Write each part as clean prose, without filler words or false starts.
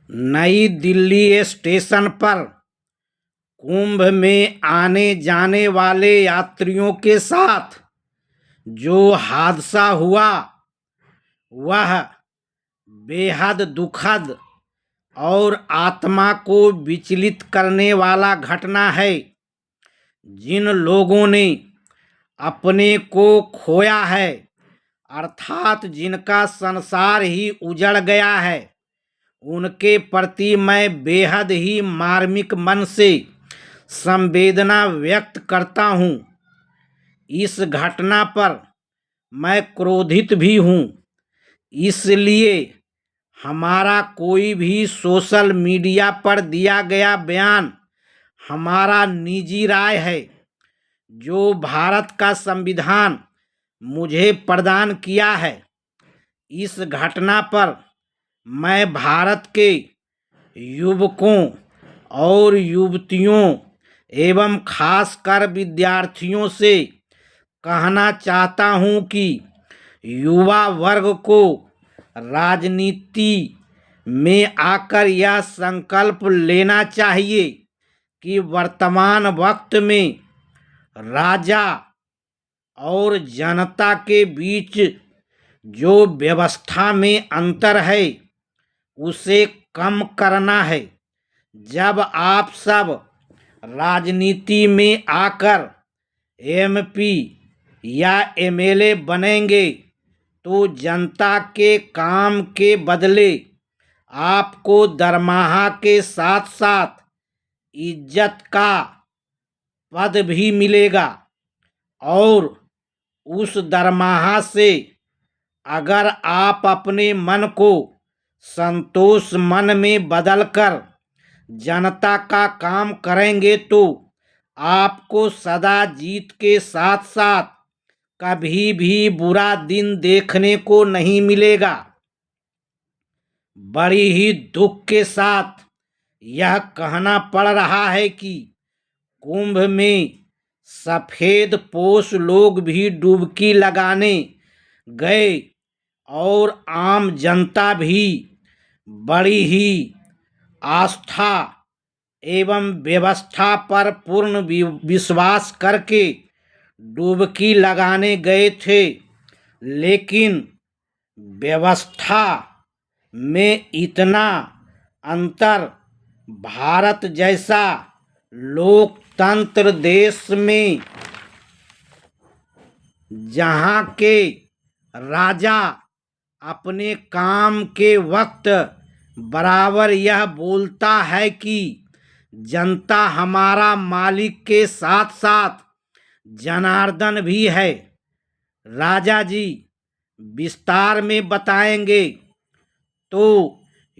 नई दिल्ली स्टेशन पर कुंभ में आने जाने वाले यात्रियों के साथ जो हादसा हुआ वह बेहद दुखद और आत्मा को विचलित करने वाला घटना है। जिन लोगों ने अपने को खोया है, अर्थात जिनका संसार ही उजड़ गया है, उनके प्रति मैं बेहद ही मार्मिक मन से संवेदना व्यक्त करता हूँ। इस घटना पर मैं क्रोधित भी हूँ, इसलिए हमारा कोई भी सोशल मीडिया पर दिया गया बयान हमारा निजी राय है जो भारत का संविधान मुझे प्रदान किया है। इस घटना पर मैं भारत के युवकों और युवतियों एवं खासकर विद्यार्थियों से कहना चाहता हूं कि युवा वर्ग को राजनीति में आकर यह संकल्प लेना चाहिए कि वर्तमान वक्त में राजा और जनता के बीच जो व्यवस्था में अंतर है उसे कम करना है। जब आप सब राजनीति में आकर एमपी या एमएलए बनेंगे तो जनता के काम के बदले आपको दरमाहा के साथ साथ इज्जत का पद भी मिलेगा और उस दरमाहा से अगर आप अपने मन को संतोष मन में बदलकर जनता का काम करेंगे तो आपको सदा जीत के साथ साथ कभी भी बुरा दिन देखने को नहीं मिलेगा। बड़ी ही दुख के साथ यह कहना पड़ रहा है कि कुंभ में सफ़ेद पोश लोग भी डुबकी लगाने गए और आम जनता भी बड़ी ही आस्था एवं व्यवस्था पर पूर्ण विश्वास करके डुबकी लगाने गए थे, लेकिन व्यवस्था में इतना अंतर भारत जैसा लोकतंत्र देश में जहाँ के राजा अपने काम के वक्त बराबर यह बोलता है कि जनता हमारा मालिक के साथ साथ जनार्दन भी है। राजा जी विस्तार में बताएंगे तो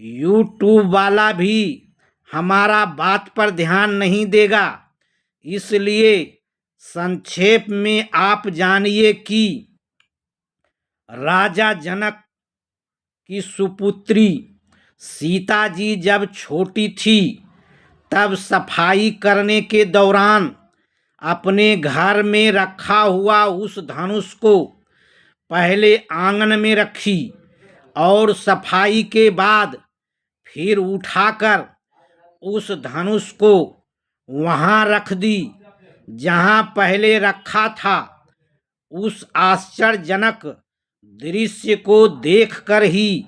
यूट्यूब वाला भी हमारा बात पर ध्यान नहीं देगा, इसलिए संक्षेप में आप जानिए कि राजा जनक की सुपुत्री सीता जी जब छोटी थी तब सफाई करने के दौरान अपने घर में रखा हुआ उस धनुष को पहले आंगन में रखी और सफाई के बाद फिर उठाकर उस धनुष को वहाँ रख दी जहाँ पहले रखा था। उस आश्चर्यजनक दृश्य को देखकर ही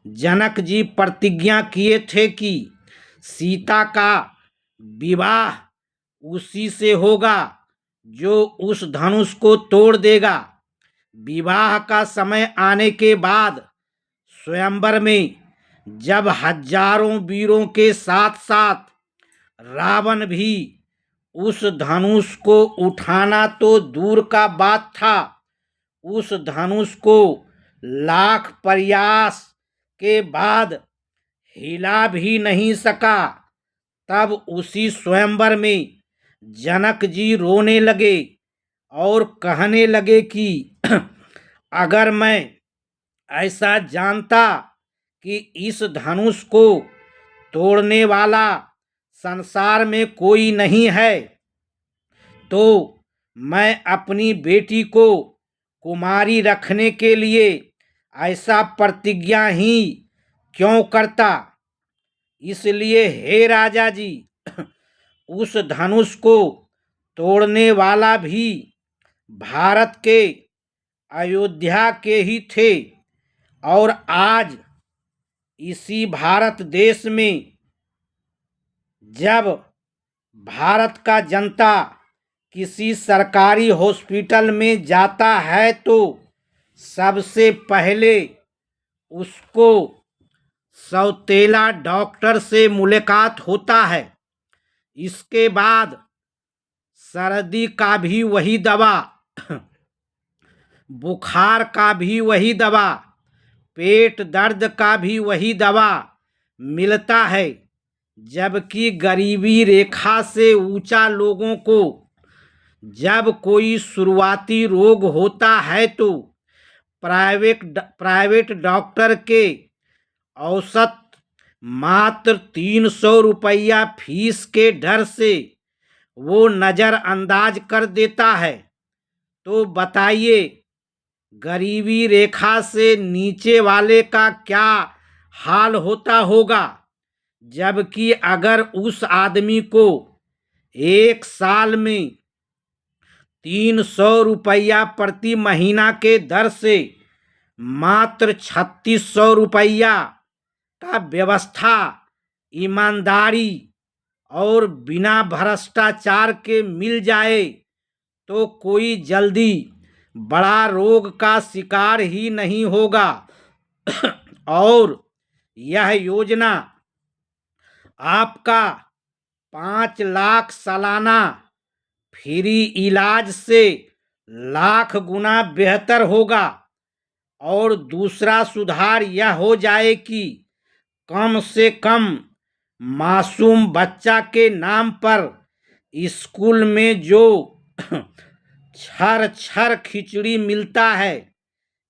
जनक जी प्रतिज्ञा किए थे कि सीता का विवाह उसी से होगा जो उस धनुष को तोड़ देगा। विवाह का समय आने के बाद स्वयंवर में जब हजारों वीरों के साथ साथ रावण भी उस धनुष को उठाना तो दूर का बात था, उस धनुष को लाख प्रयास के बाद हिला भी नहीं सका। तब उसी स्वयंवर में जनक जी रोने लगे और कहने लगे कि अगर मैं ऐसा जानता कि इस धनुष को तोड़ने वाला संसार में कोई नहीं है तो मैं अपनी बेटी को कुमारी रखने के लिए ऐसा प्रतिज्ञा ही क्यों करता। इसलिए हे राजा जी, उस धनुष को तोड़ने वाला भी भारत के अयोध्या के ही थे, और आज इसी भारत देश में जब भारत का जनता किसी सरकारी हॉस्पिटल में जाता है तो सबसे पहले उसको सौतेला डॉक्टर से मुलाकात होता है। इसके बाद सर्दी का भी वही दवा, बुखार का भी वही दवा, पेट दर्द का भी वही दवा मिलता है। जबकि गरीबी रेखा से ऊंचा लोगों को जब कोई शुरुआती रोग होता है तो प्राइवेट डॉक्टर के औसत मात्र 300 रुपया फीस के डर से वो नज़रअंदाज कर देता है। तो बताइए, गरीबी रेखा से नीचे वाले का क्या हाल होता होगा। जबकि अगर उस आदमी को एक साल में 300 रुपया प्रति महीना के दर से मात्र 3600 रुपया का व्यवस्था, ईमानदारी और बिना भ्रष्टाचार के मिल जाए तो कोई जल्दी बड़ा रोग का शिकार ही नहीं होगा। और यह योजना आपका 5 लाख सालाना फ्री इलाज से लाख गुना बेहतर होगा। और दूसरा सुधार यह हो जाए कि कम से कम मासूम बच्चा के नाम पर स्कूल में जो छर छर खिचड़ी मिलता है,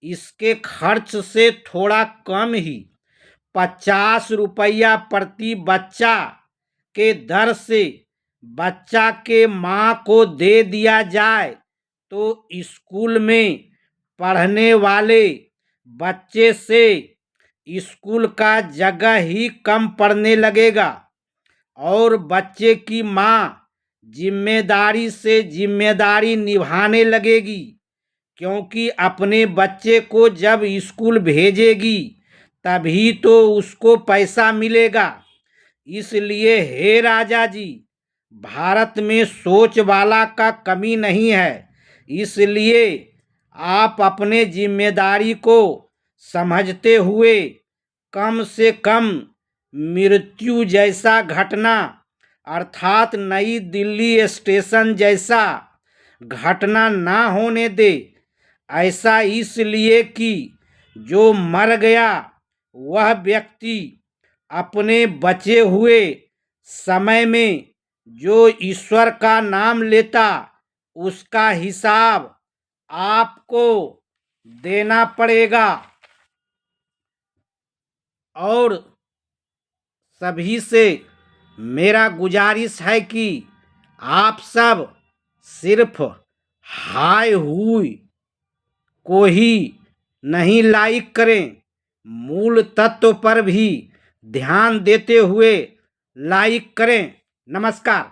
इसके खर्च से थोड़ा कम ही 50 रुपया प्रति बच्चा के दर से बच्चा के माँ को दे दिया जाए तो स्कूल में पढ़ने वाले बच्चे से स्कूल का जगह ही कम पड़ने लगेगा और बच्चे की माँ जिम्मेदारी से जिम्मेदारी निभाने लगेगी, क्योंकि अपने बच्चे को जब स्कूल भेजेगी तभी तो उसको पैसा मिलेगा। इसलिए हे राजा जी, भारत में सोच वाला का कमी नहीं है। इसलिए आप अपने जिम्मेदारी को समझते हुए कम से कम मृत्यु जैसा घटना, अर्थात नई दिल्ली स्टेशन जैसा घटना ना होने दे। ऐसा इसलिए कि जो मर गया वह व्यक्ति अपने बचे हुए समय में जो ईश्वर का नाम लेता उसका हिसाब आपको देना पड़ेगा। और सभी से मेरा गुजारिश है कि आप सब सिर्फ हाय हुई को ही नहीं लाइक करें, मूल तत्व पर भी ध्यान देते हुए लाइक करें। नमस्कार।